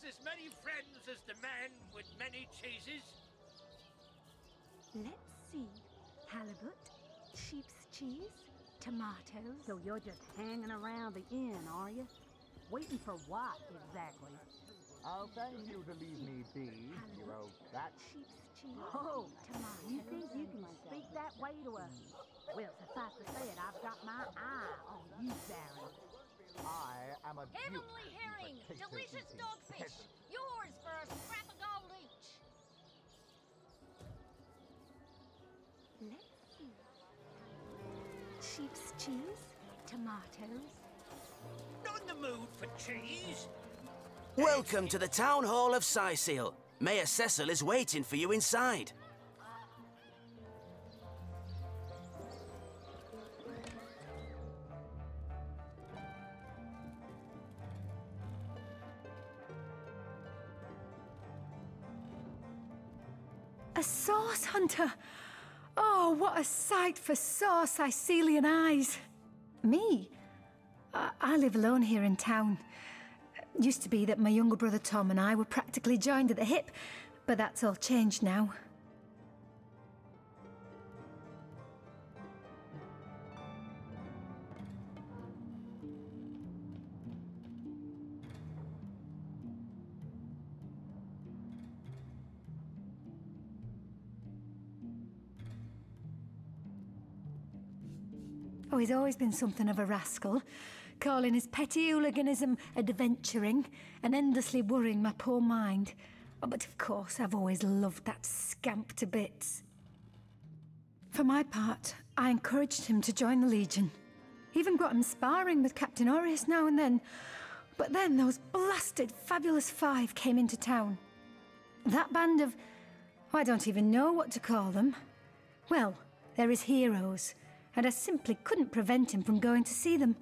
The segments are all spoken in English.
as many friends as the man with many cheeses? Let's see. Halibut, sheep's cheese, tomatoes. So you're just hanging around the inn, are you? Waiting for what, exactly? I'll thank you to leave me be, hero. That Sheep's cheese, Oh, tomatoes. you think you can speak that way to us? Well, suffice to say it, I've got my eye on you, Baron. I am a Heavenly herring, delicious dogfish, yours for a scrap of gold each. Let's see. Sheep's cheese, tomatoes. Not in the mood for cheese. Welcome to the Town Hall of Sicil. Mayor Cecil is waiting for you inside. A sauce hunter! Oh, what a sight for sore Sicilian eyes! Me? I live alone here in town. Used to be that my younger brother Tom and I were practically joined at the hip, but that's all changed now. Oh, he's always been something of a rascal, calling his petty hooliganism adventuring and endlessly worrying my poor mind. Oh, but of course, I've always loved that scamp to bits. For my part, I encouraged him to join the Legion. Even got him sparring with Captain Aureus now and then. But then those blasted Fabulous Five came into town. That band of... I don't even know what to call them. Well, they're his heroes, and I simply couldn't prevent him from going to see them.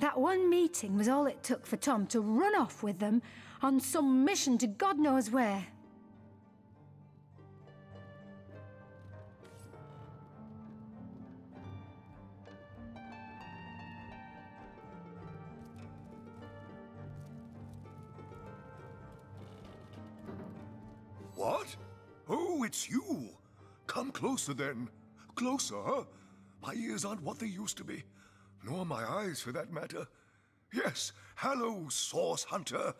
That one meeting was all it took for Tom to run off with them on some mission to God knows where. What? Oh, it's you. Come closer then. Closer, huh? My ears aren't what they used to be. Nor my eyes, for that matter. Yes, hello, Sauce Hunter.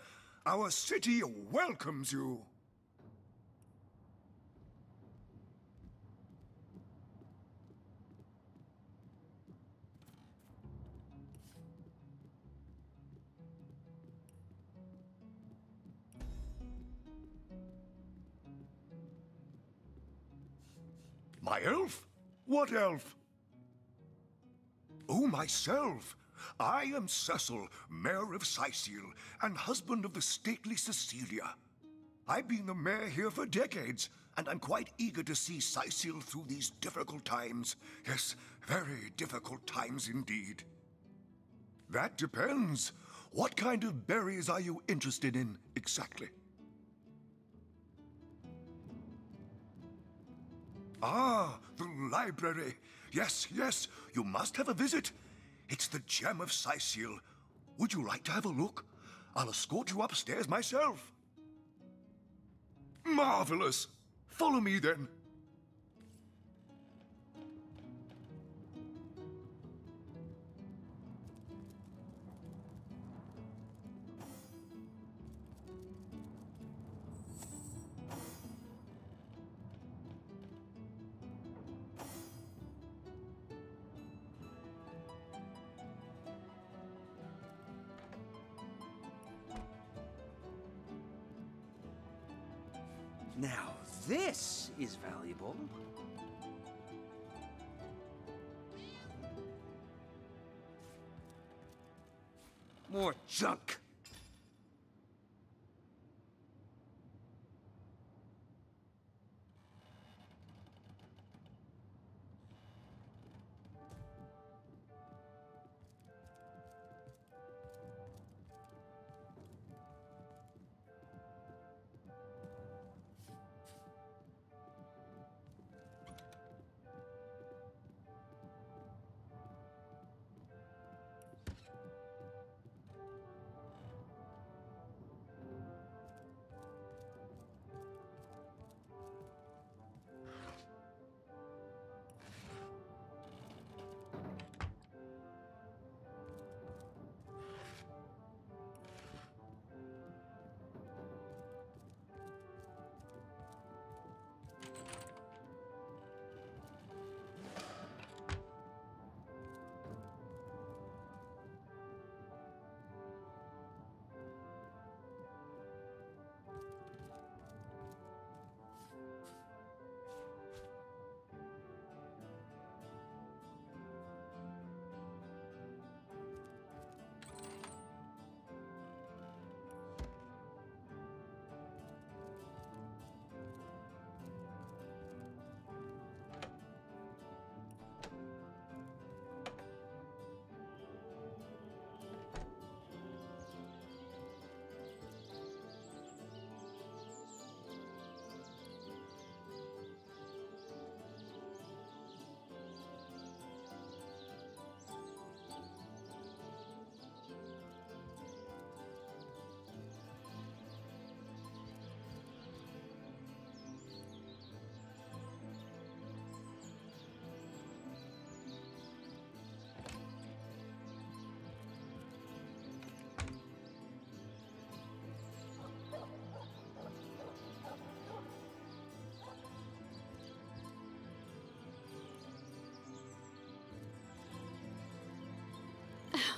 Our city welcomes you. My elf? What elf? Oh, myself. I am Cecil, Mayor of Sicil, and husband of the stately Cecilia. I've been the mayor here for decades, and I'm quite eager to see Sicil through these difficult times. Yes, very difficult times indeed. That depends. What kind of berries are you interested in, exactly? Ah, the library. Yes, yes, you must have a visit. It's the gem of Sicil. Would you like to have a look? I'll escort you upstairs myself. Marvelous. Follow me then. Now, this is valuable. More junk.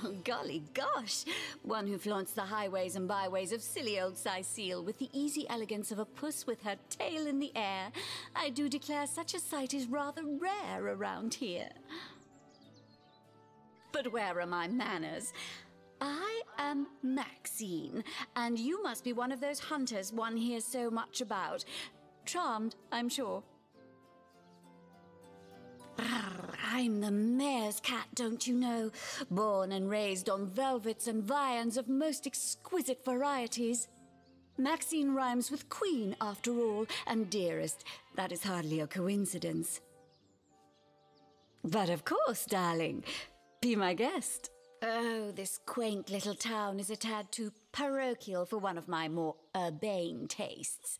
Oh, golly gosh! One who flaunts the highways and byways of silly old Sicile with the easy elegance of a puss with her tail in the air. I do declare such a sight is rather rare around here. But where are my manners? I am Maxine, and you must be one of those hunters one hears so much about. Charmed, I'm sure. I'm the mayor's cat, don't you know? Born and raised on velvets and viands of most exquisite varieties. Maxine rhymes with queen, after all, and dearest. That is hardly a coincidence. But of course, darling, be my guest. Oh, this quaint little town is a tad too parochial for one of my more urbane tastes.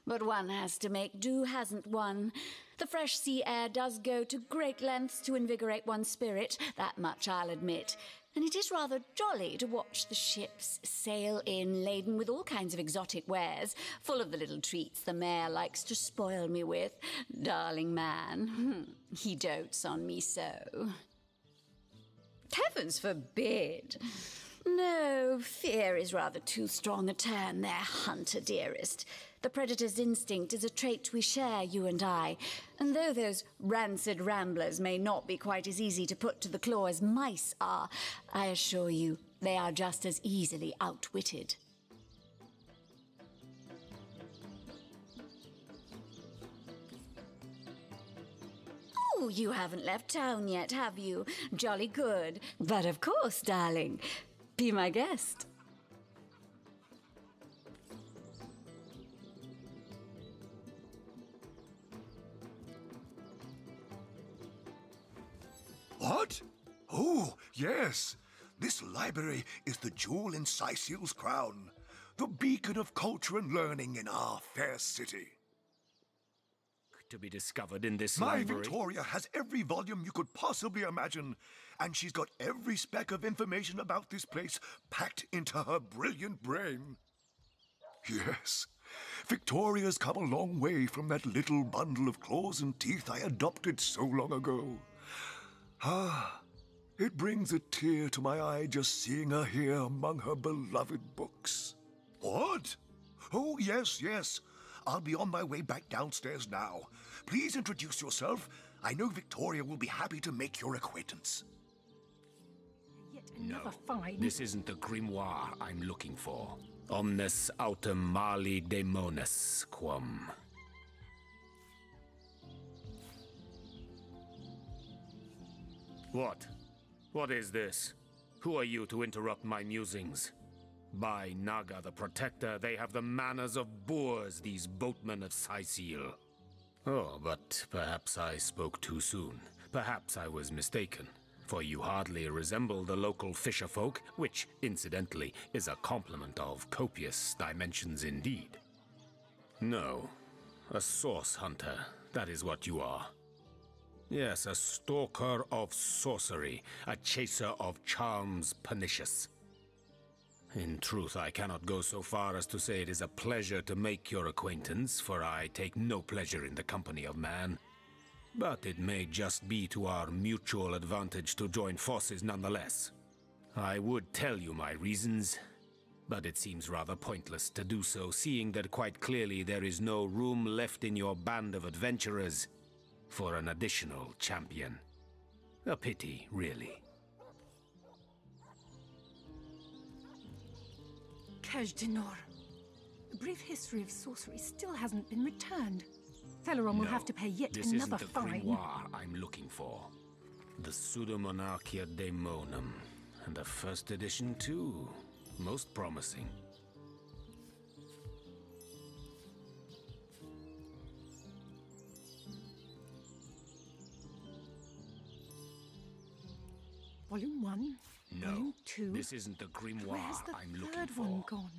But one has to make do, hasn't one? The fresh sea air does go to great lengths to invigorate one's spirit, that much I'll admit. And it is rather jolly to watch the ships sail in laden with all kinds of exotic wares, full of the little treats the mayor likes to spoil me with. Darling man, he dotes on me so. Heavens forbid! No, fear is rather too strong a term there, hunter dearest. The predator's instinct is a trait we share, you and I, and though those rancid ramblers may not be quite as easy to put to the claw as mice are, I assure you they are just as easily outwitted. Oh, you haven't left town yet, have you? Jolly good. But of course, darling, be my guest. What? Oh, yes. This library is the jewel in Sicile's crown, the beacon of culture and learning in our fair city. To be discovered in this My library. Victoria has every volume you could possibly imagine, and she's got every speck of information about this place packed into her brilliant brain. Yes, Victoria's come a long way from that little bundle of claws and teeth I adopted so long ago. Ah, it brings a tear to my eye just seeing her here among her beloved books. What? Oh, yes, yes. I'll be on my way back downstairs now. Please introduce yourself. I know Victoria will be happy to make your acquaintance. Yet another find. This isn't the grimoire I'm looking for. Omnes autem mali daemonis quam. What? What is this? Who are you to interrupt my musings? By Naga the Protector, they have the manners of boors, these boatmen of Sicile. Oh, but perhaps I spoke too soon. Perhaps I was mistaken, for you hardly resemble the local fisher folk, which, incidentally, is a compliment of copious dimensions indeed. No, a source hunter, that is what you are. Yes, a stalker of sorcery, a chaser of charms pernicious. In truth, I cannot go so far as to say it is a pleasure to make your acquaintance, for I take no pleasure in the company of man. But it may just be to our mutual advantage to join forces nonetheless. I would tell you my reasons, but it seems rather pointless to do so, seeing that quite clearly there is no room left in your band of adventurers for an additional champion. A pity, really. Cache d'Honneur. A brief history of sorcery still hasn't been returned. Celeron will have to pay yet this another isn't the fine. grimoire I'm looking for. The Pseudomonarchia Daemonum, and a first edition too. Most promising. Volume 1, No, Volume 2. this isn't the grimoire Where's the I'm looking third for. one gone?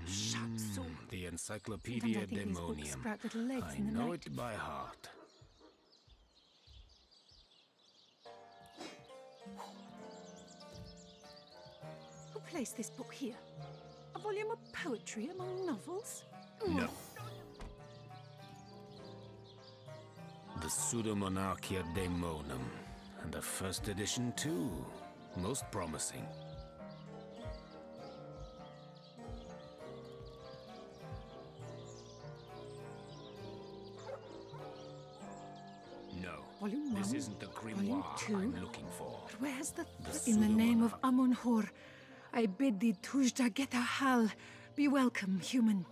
Shucks, all. The Encyclopedia Sometimes I think these books Daemonium. sprout little legs I in the know night. it by heart. Who placed this book here? A volume of poetry among novels? No. The Pseudomonarchia Daemonum, and a first edition too. Most promising. No, Volume this 1, isn't the Volume grimoire 2. I'm looking for. Where's the... The In the name pseudo-monarch. of Amun-Hor, I bid thee Tujda Geta Hal. Be welcome, human.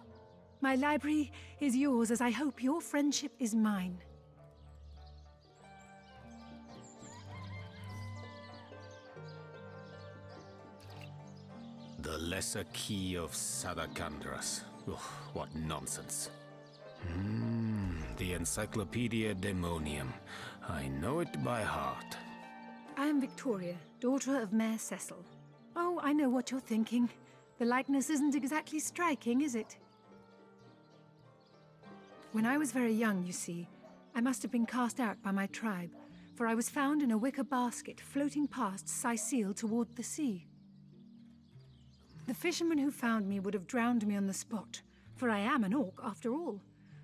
My library is yours, as I hope your friendship is mine. The lesser key of Sadakandras. Ugh, what nonsense. The Encyclopedia Daemonium. I know it by heart. I am Victoria, daughter of Mayor Cecil. Oh, I know what you're thinking. The likeness isn't exactly striking, is it? When I was very young, you see, I must have been cast out by my tribe, for I was found in a wicker basket floating past Sicile toward the sea. The fisherman who found me would have drowned me on the spot, for I am an orc after all.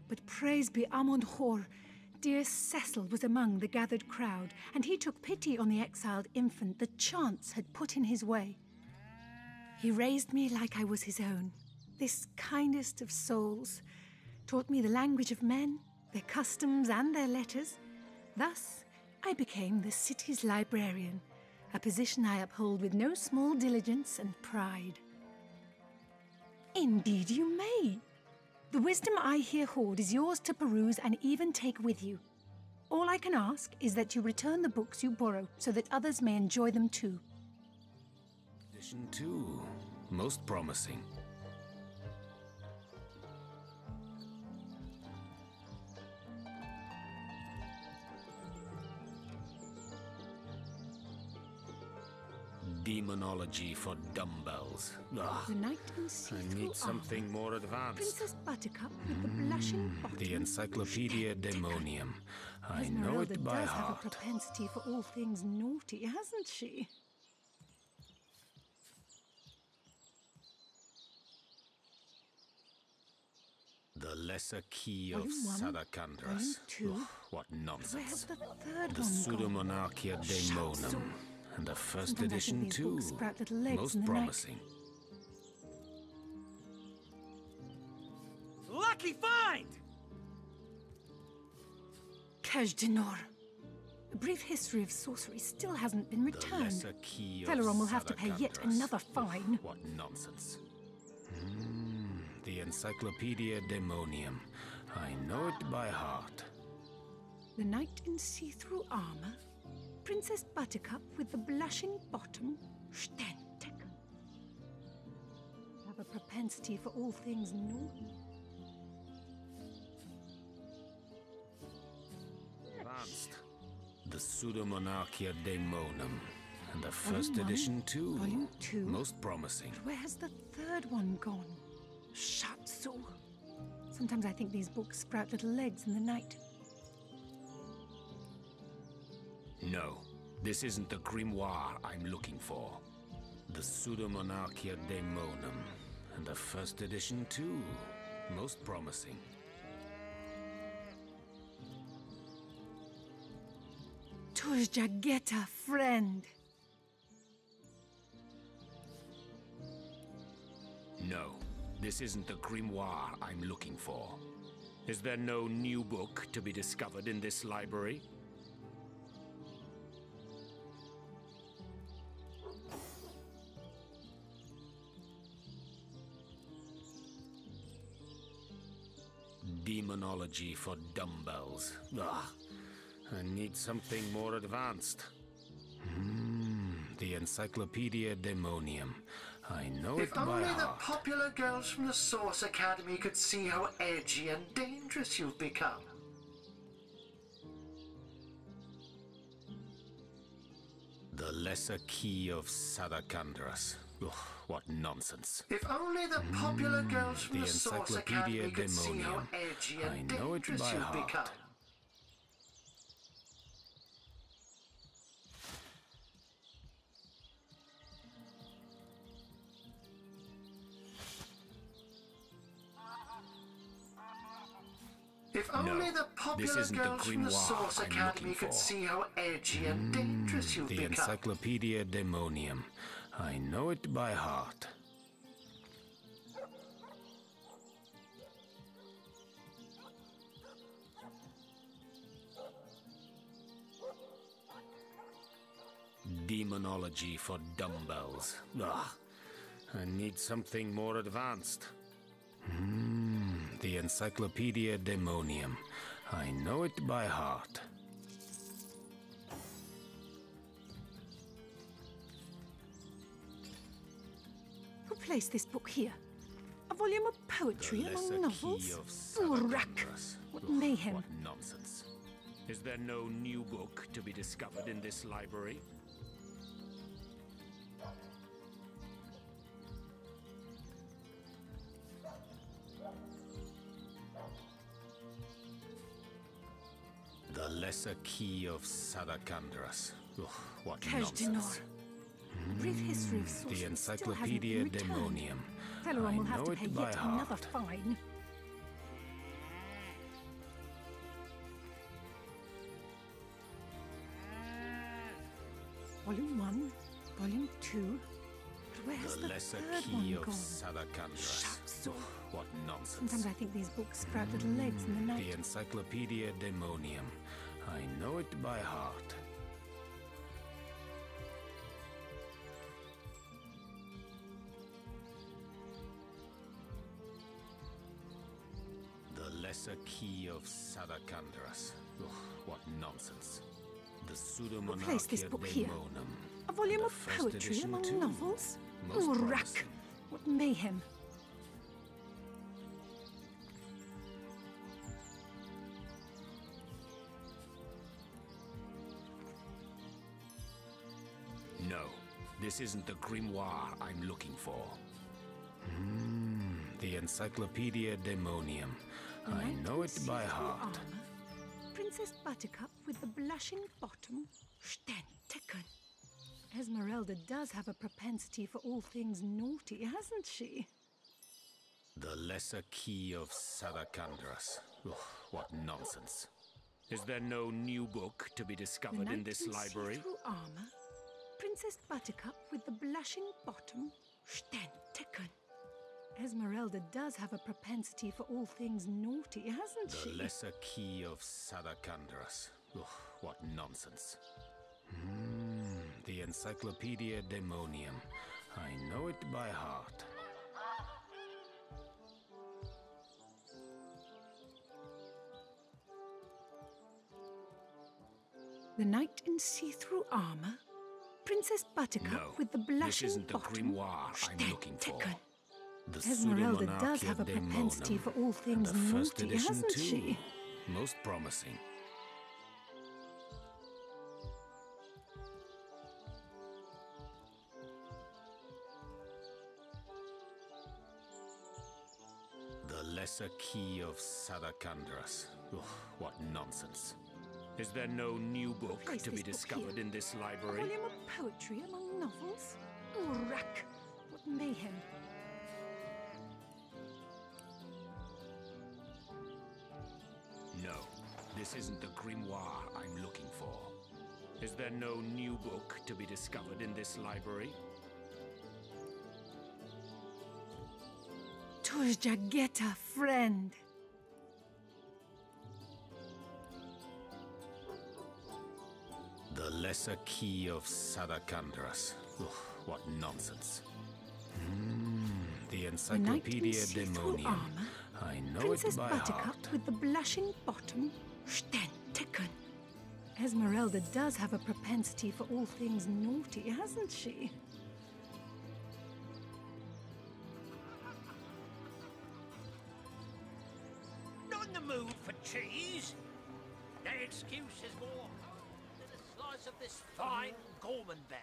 But praise be Amun-Hor, dear Cecil was among the gathered crowd, and he took pity on the exiled infant that chance had put in his way. He raised me like I was his own, this kindest of souls, taught me the language of men, their customs and their letters. Thus, I became the city's librarian, a position I uphold with no small diligence and pride. Indeed you may. The wisdom I here hoard is yours to peruse and even take with you. All I can ask is that you return the books you borrow so that others may enjoy them too. Edition 2. Most promising. Demonology for dumbbells. Ugh. The night and see I through need something armor. more advanced. Princess Buttercup with the blushing bottom. The Encyclopedia Daemonium. I know Esmeralda it by does have a heart. propensity for all things naughty, hasn't she? The lesser key of Volume 1, Sadakandras. Volume 2. Ugh, what Where's nonsense. the third The one Pseudomonarchia Daemonum. Shucks. And the first Sometimes I think edition these too. books sprout little legs Most in the night. promising. Lucky find! Kajdanor. A brief history of sorcery still hasn't been The returned. lesser key of Teleron will have to pay yet Sadakandras. another fine. What nonsense. The Encyclopedia Daemonium. I know it by heart. The knight in see-through armor. Princess Buttercup with the blushing bottom. Stentek. Have a propensity for all things naughty. Advanced. The Pseudomonarchia Daemonum. And the first Volume 1, edition too. Volume 2. Most promising. Where's the third one gone? Shatsu. Sometimes I think these books sprout little legs in the night. No, this isn't the grimoire I'm looking for. The Pseudomonarchia Daemonum. And the first edition too. Most promising. Tujageta, friend. No, this isn't the grimoire I'm looking for. Is there no new book to be discovered in this library? Demonology for dumbbells. Ugh. I need something more advanced. The Encyclopedia Daemonium. I know it If by only the heart. popular girls from the Source Academy could see how edgy and dangerous you've become. The lesser key of Sadakandras. Ugh, what nonsense. If only the popular girls from the the Source Encyclopedia Academy could see how Daemonium. edgy I and know it dangerous by you've heart. become. If only the popular isn't the girls from the grimoire Source I'm Academy looking could for. see how edgy and dangerous you've The become. Encyclopedia Demonium. I know it by heart. Demonology for dumbbells. Ugh. I need something more advanced. The Encyclopedia Demonium. I know it by heart. Who placed this book here? A volume of poetry among novels? Rack! What mayhem! What nonsense. Is there no new book to be discovered in this library? The Lesser Key of Sadakandras. Ugh, what nonsense. A brief history of sorcery The still hasn't Encyclopedia been returned. Demonium. Fellow I will have know to it pay by yet heart. another fine. Volume 1, Volume 2. But where's The the Lesser third Key one of gone? Sadakandras. Shucks. Ugh, what nonsense. Sometimes I think these books sprout little legs in the night. The Encyclopedia Demonium. I know it by heart. The Lesser Key of Sadakandras. Ugh, what nonsense. The Who placed this Pseudomonarchia book here? Daemonum. A volume The of first poetry edition among too. novels? Most Rack! promising. What mayhem! No, this isn't the grimoire I'm looking for. The Encyclopedia Demonium. I know it by heart. Armor. Princess Buttercup with the blushing bottom. Sternticken. Esmeralda does have a propensity for all things naughty, hasn't she? The Lesser Key of Sadakandras. Ugh, what nonsense. Is there no new book to be discovered in this library? See-through armor. Princess Buttercup with the blushing bottom. Sternticken. Esmeralda does have a propensity for all things naughty, hasn't she? The Lesser Key of Sadakandras. Ugh, what nonsense. The Encyclopedia Demonium. I know it by heart. The knight in see-through armor. Princess Buttercup No, with the blushing this isn't the bottom. grimoire I'm looking for. Sternticken. The Esmeralda does Pseudomonarchia have a propensity Daemonum. for all things The first naughty, edition hasn't too. she? Most promising. The Lesser Key of Sadakandras. Ugh, what nonsense. Is there no new book Place to be this book discovered here. in this A library? volume of poetry among novels? Rack! What mayhem! No, this isn't the grimoire I'm looking for. Is there no new book to be discovered in this library? To's Jagetta, friend! The Lesser Key of Sadakandras. Ugh, what nonsense. The The knight in Encyclopedia see-through Demonium. armor. I know Princess it by Buttercup heart. with the blushing bottom. Sternticken. Esmeralda does have a propensity for all things naughty, hasn't she? Not in the mood for cheese. That excuse is more than a slice of this fine Gorman bear.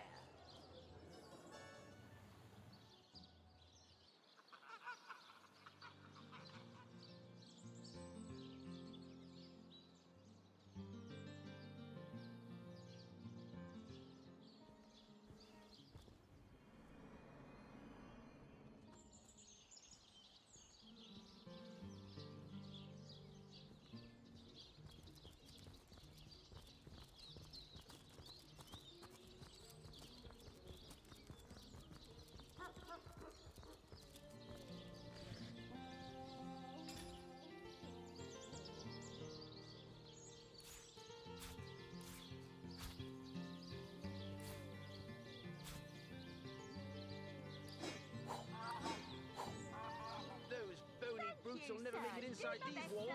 You'll never make it inside these walls.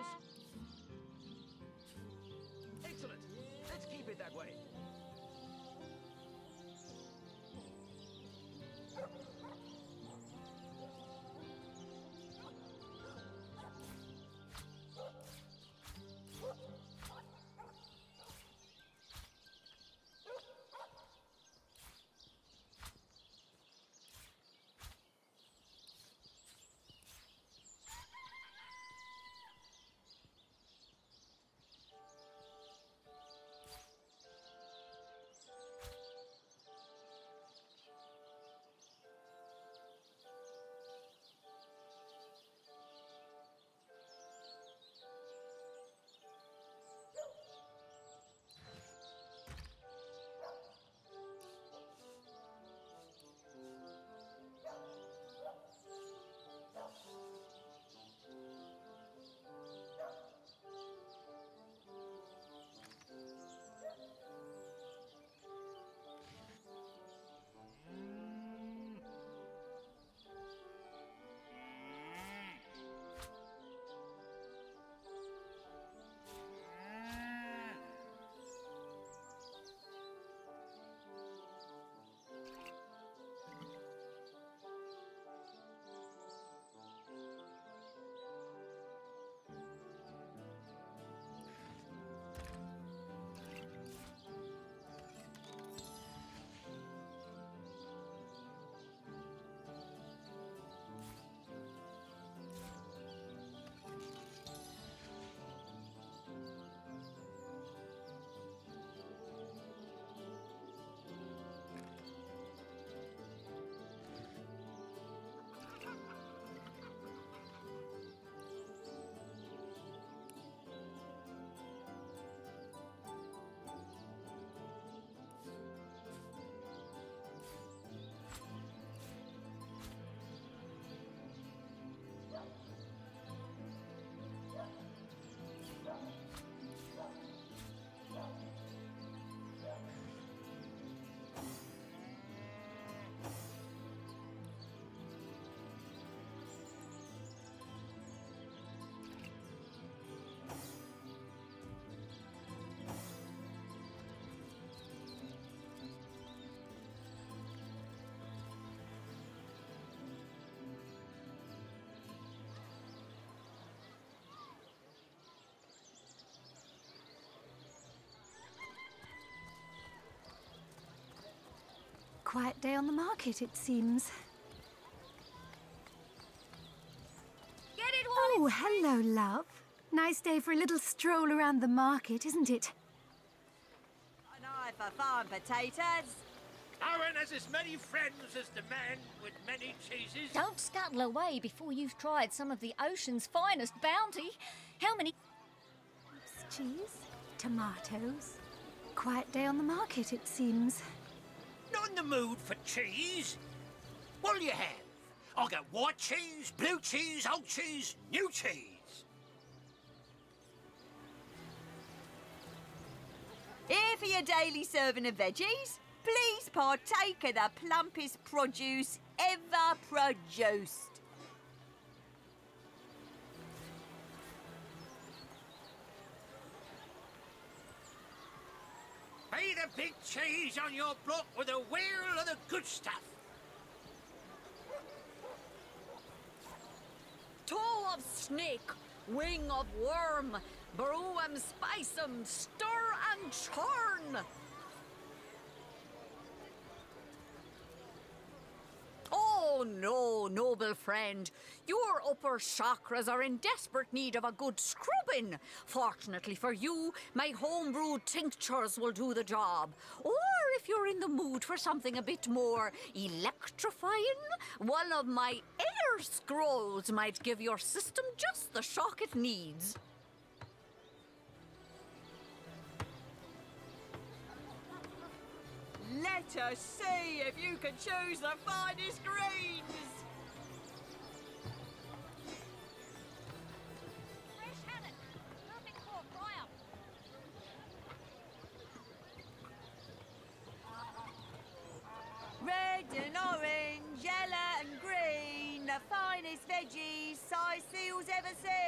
Excellent. Let's keep it that way. Quiet day on the market, it seems. Get it Oh, hello, love. Nice day for a little stroll around the market, isn't it? An eye for farm potatoes. Owen has as many friends as the man with many cheeses. Don't scuttle away before you've tried some of the ocean's finest bounty. How many... Cheese, tomatoes. Quiet day on the market, it seems. Not in the mood for cheese. What'll you have? I'll get white cheese, blue cheese, old cheese, new cheese. Here for your daily serving of veggies. Please partake of the plumpest produce ever produced. Be the big cheese on your block with a wheel of the good stuff. Toe of snake, wing of worm, brew 'em, spice 'em, stir and churn. Oh no, noble friend. Your upper chakras are in desperate need of a good scrubbing. Fortunately for you, my homebrewed tinctures will do the job. Or if you're in the mood for something a bit more electrifying, one of my air scrolls might give your system just the shock it needs. Let us see if you can choose the finest greens. Fresh haddock. Perfect for a fry-up. Red and orange, yellow and green, the finest veggies size seals ever seen.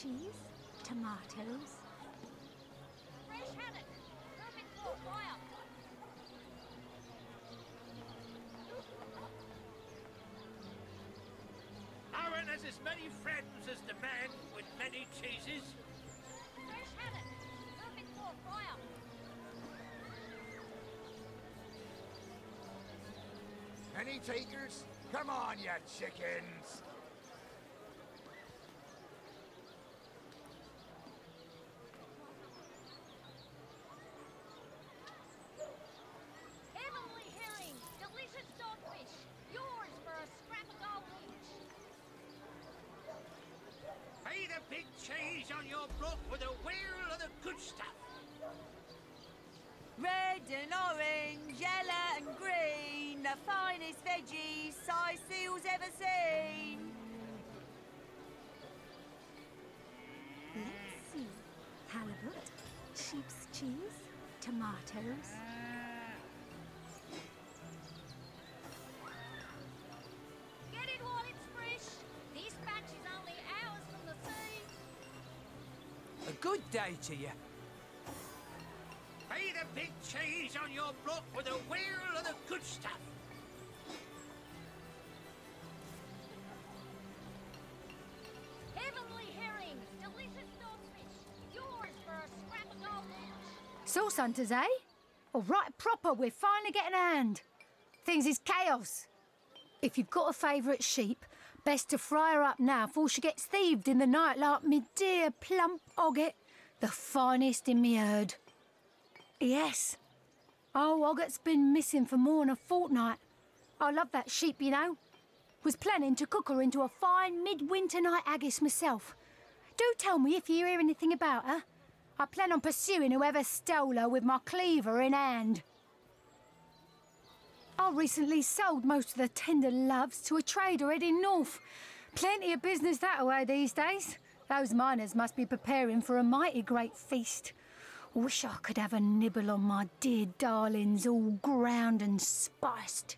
cheese, tomatoes. Fresh haddock. Perfect for fry up. Aaron has as many friends as the man with many cheeses. Fresh haddock. Perfect for fry up. Any takers? Come on, you chickens! Heavenly herring. Delicious dogfish. Yours for a scrap of gold each. Pay the big cheese on your block with a wheel of the good stuff. Red and orange, yellow and green, the finest veggies Sicil's ever seen. Let's see. Halibut, sheep's cheese, tomatoes. Get it while it's fresh. This batch is only hours from the sea. A good day to you. Pay the big cheese on your block with a wheel of the good stuff. Heavenly herring. Delicious dogfish. Yours for a scrap of gold each. Sauce hunters, eh? All right, proper, we're finally getting a hand. Things is chaos. If you've got a favourite sheep, best to fry her up now before she gets thieved in the night like me dear plump Ogget, the finest in me herd. Yes. Oh, Ogget's been missing for more than a fortnight. I love that sheep, you know. Was planning to cook her into a fine midwinter night haggis myself. Do tell me if you hear anything about her. I plan on pursuing whoever stole her with my cleaver in hand. I recently sold most of the tender loves to a trader heading north. Plenty of business that way these days. Those miners must be preparing for a mighty great feast. Wish I could have a nibble on my dear darlings, all ground and spiced.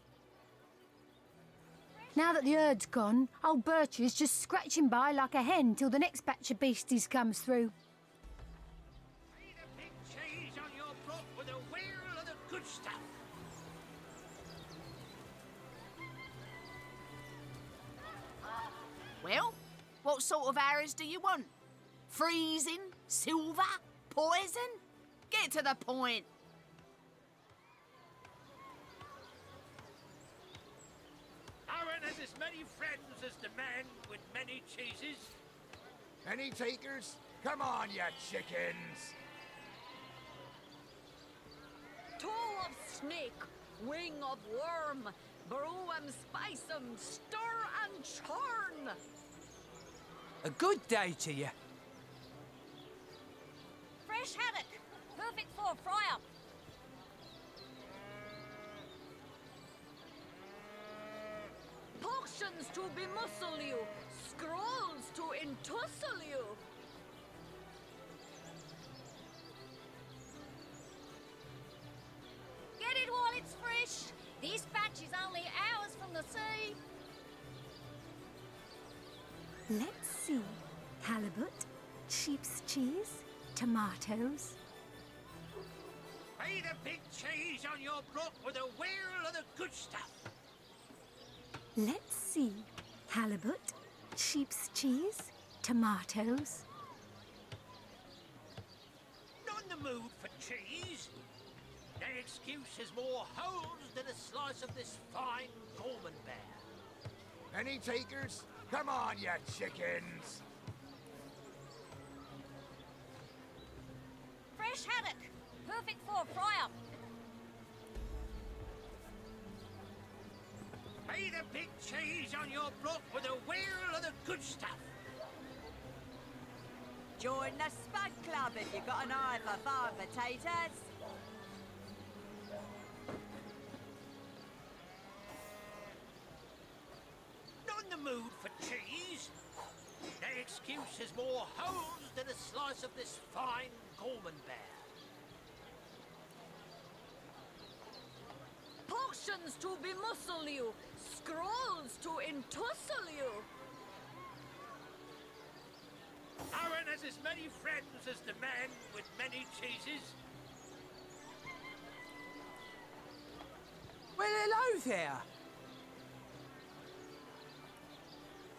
Now that the herd's gone, old Birch is just scratching by like a hen till the next batch of beasties comes through. Pay the big cheese on your block with a wheel of the good stuff. Well, what sort of arrows do you want? Freezing? Silver? Poison? Get to the point. Aaron has as many friends as the man with many cheeses. Any takers? Come on, you chickens! Toe of snake, wing of worm, brew 'em, spice 'em, stir and churn. A good day to you. Fresh haddock. Perfect for fry up. Potions to bemuscle you, scrolls to entussle you. Get it while it's fresh. This batch is only hours from the sea. Let's see. Halibut, sheep's cheese, tomatoes. Pay the big cheese on your block with a wheel of the good stuff. Let's see. Halibut, sheep's cheese, tomatoes. Not in the mood for cheese. No excuse is more holes than a slice of this fine Gorman bear. Any takers? Come on, you chickens! Fresh haddock. Perfect for fry up. Pay the big cheese on your block with a wheel of the good stuff. Join the Spud Club if you've got an eye for farm potatoes. Not in the mood for cheese. No excuse is more holes than a slice of this fine Gorman bear. Potions to bemuscle you, scrolls to entussle you. Aaron as many friends as the man with many cheeses. Well, hello there.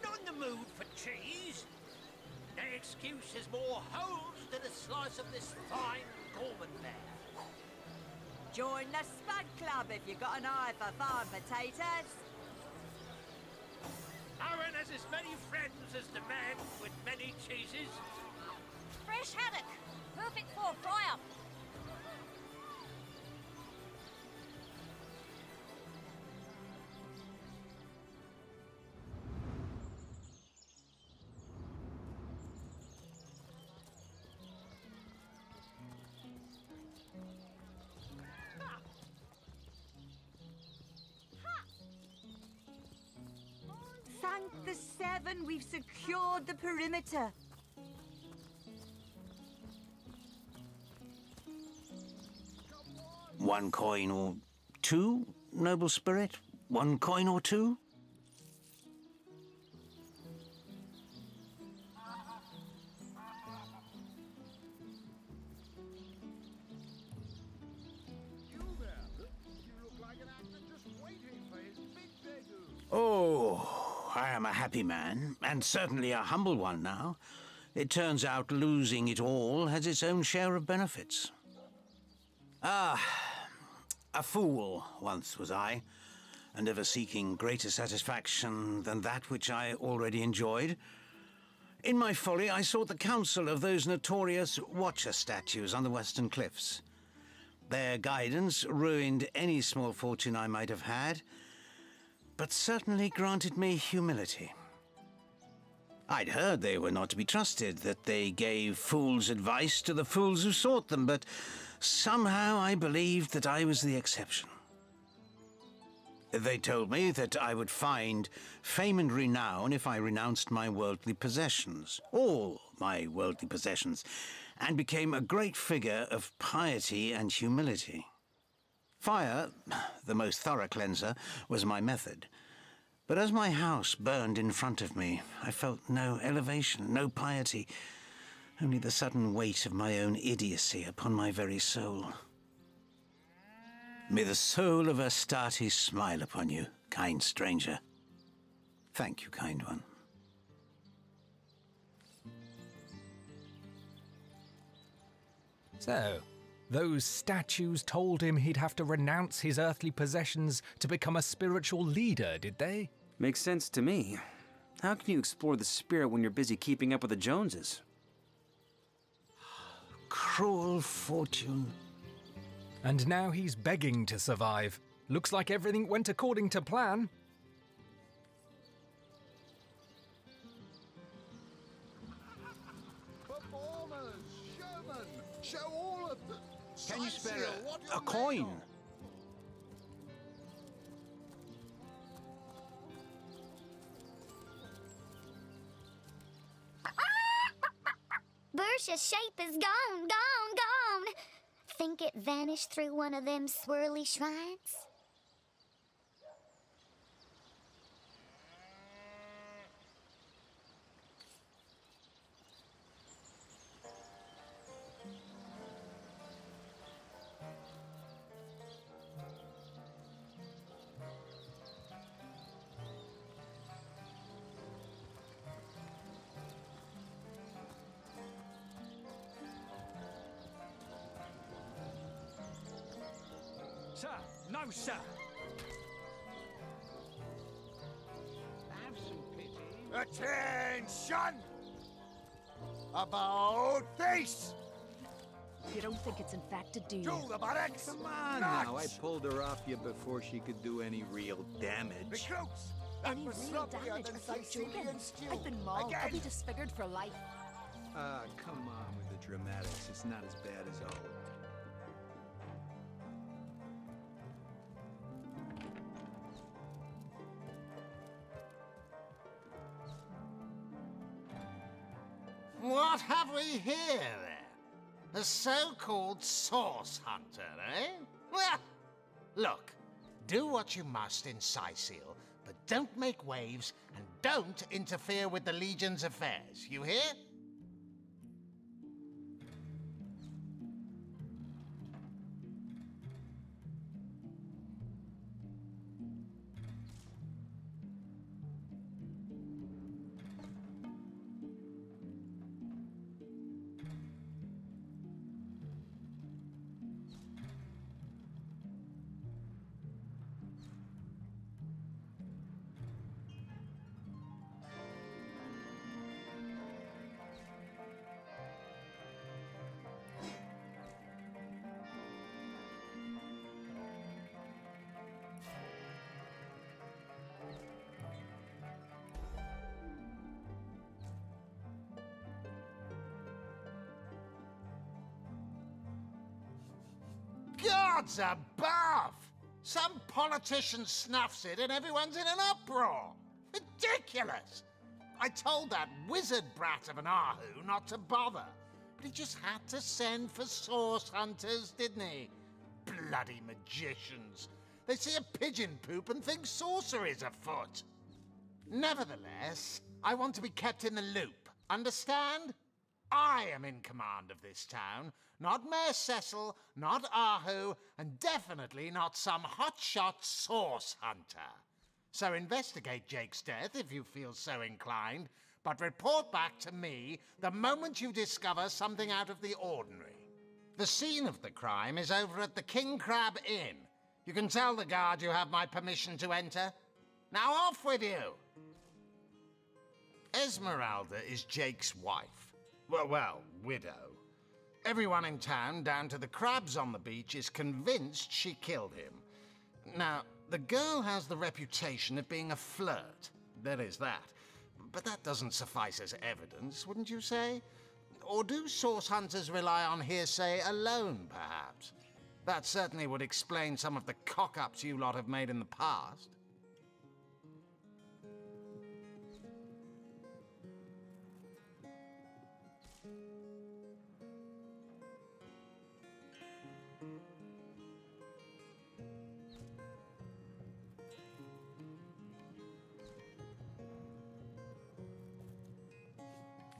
Not in the mood for cheese. No excuse is more holes than a slice of this fine Gorman bear. Join the Spud Club if you got an eye for farm potatoes. Aaron has as many friends as the man with many cheeses. Fresh haddock. Perfect for a fry-up. Thank the seven, we've secured the perimeter. One coin or two, noble spirit? One coin or two? Oh, I am a happy man, and certainly a humble one now. It turns out losing it all has its own share of benefits. Ah, a fool once was I, and ever seeking greater satisfaction than that which I already enjoyed. In my folly, I sought the counsel of those notorious Watcher statues on the western cliffs. Their guidance ruined any small fortune I might have had, but certainly granted me humility. I'd heard they were not to be trusted, that they gave fools' advice to the fools who sought them, but somehow I believed that I was the exception. They told me that I would find fame and renown if I renounced my worldly possessions, all my worldly possessions, and became a great figure of piety and humility. Fire, the most thorough cleanser, was my method. But as my house burned in front of me, I felt no elevation, no piety, only the sudden weight of my own idiocy upon my very soul. May the soul of Astarte smile upon you, kind stranger. Thank you, kind one. So, those statues told him he'd have to renounce his earthly possessions to become a spiritual leader, did they? Makes sense to me. How can you explore the spirit when you're busy keeping up with the Joneses? Cruel fortune. And now he's begging to survive. Looks like everything went according to plan. Performers, showmen, show all of them. Can you spare a coin? Bercia's shape is gone, gone, gone. Think it vanished through one of them swirly shrines? Sir, no, sir. Have some pity. Attention! About face! You don't think it's infected, do you? To the buttocks! Come on now, I pulled her off you before she could do any real damage. The cloaks! Any real damage? Are you joking? I've been mauled. I'll be disfigured for life. Ah, come on with the dramatics. It's not as bad as all. What have we here, then? A so-called source hunter, eh? Well, look, do what you must in Sicil, but don't make waves and don't interfere with the Legion's affairs, you hear? Gods above! Some politician snuffs it and everyone's in an uproar. Ridiculous! I told that wizard brat of an Ahu not to bother. But he just had to send for source hunters, didn't he? Bloody magicians. They see a pigeon poop and think sorcery's afoot. Nevertheless, I want to be kept in the loop. Understand? I am in command of this town, not Mayor Cecil, not Ahu, and definitely not some hotshot source hunter. So investigate Jake's death if you feel so inclined, but report back to me the moment you discover something out of the ordinary. The scene of the crime is over at the King Crab Inn. You can tell the guard you have my permission to enter. Now off with you! Esmeralda is Jake's wife. Well, widow. Everyone in town, down to the crabs on the beach, is convinced she killed him. Now, the girl has the reputation of being a flirt. There is that. But that doesn't suffice as evidence, wouldn't you say? Or do source hunters rely on hearsay alone, perhaps? That certainly would explain some of the cock-ups you lot have made in the past.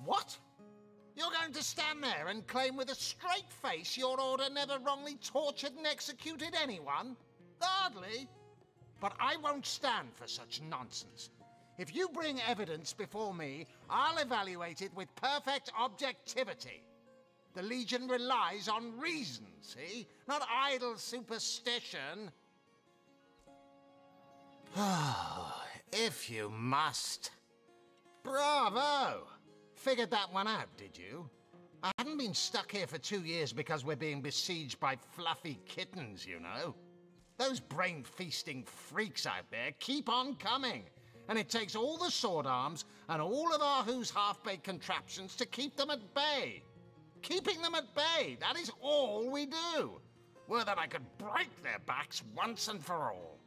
What? You're going to stand there and claim with a straight face your order never wrongly tortured and executed anyone? Hardly. But I won't stand for such nonsense. If you bring evidence before me, I'll evaluate it with perfect objectivity. The Legion relies on reason, see? Not idle superstition. If you must. Bravo! Figured that one out, did you? I haven't been stuck here for 2 years because we're being besieged by fluffy kittens, you know. Those brain-feasting freaks out there keep on coming, and it takes all the sword arms and all of Ahu's half-baked contraptions to keep them at bay. Keeping them at bay, that is all we do. Were that I could break their backs once and for all.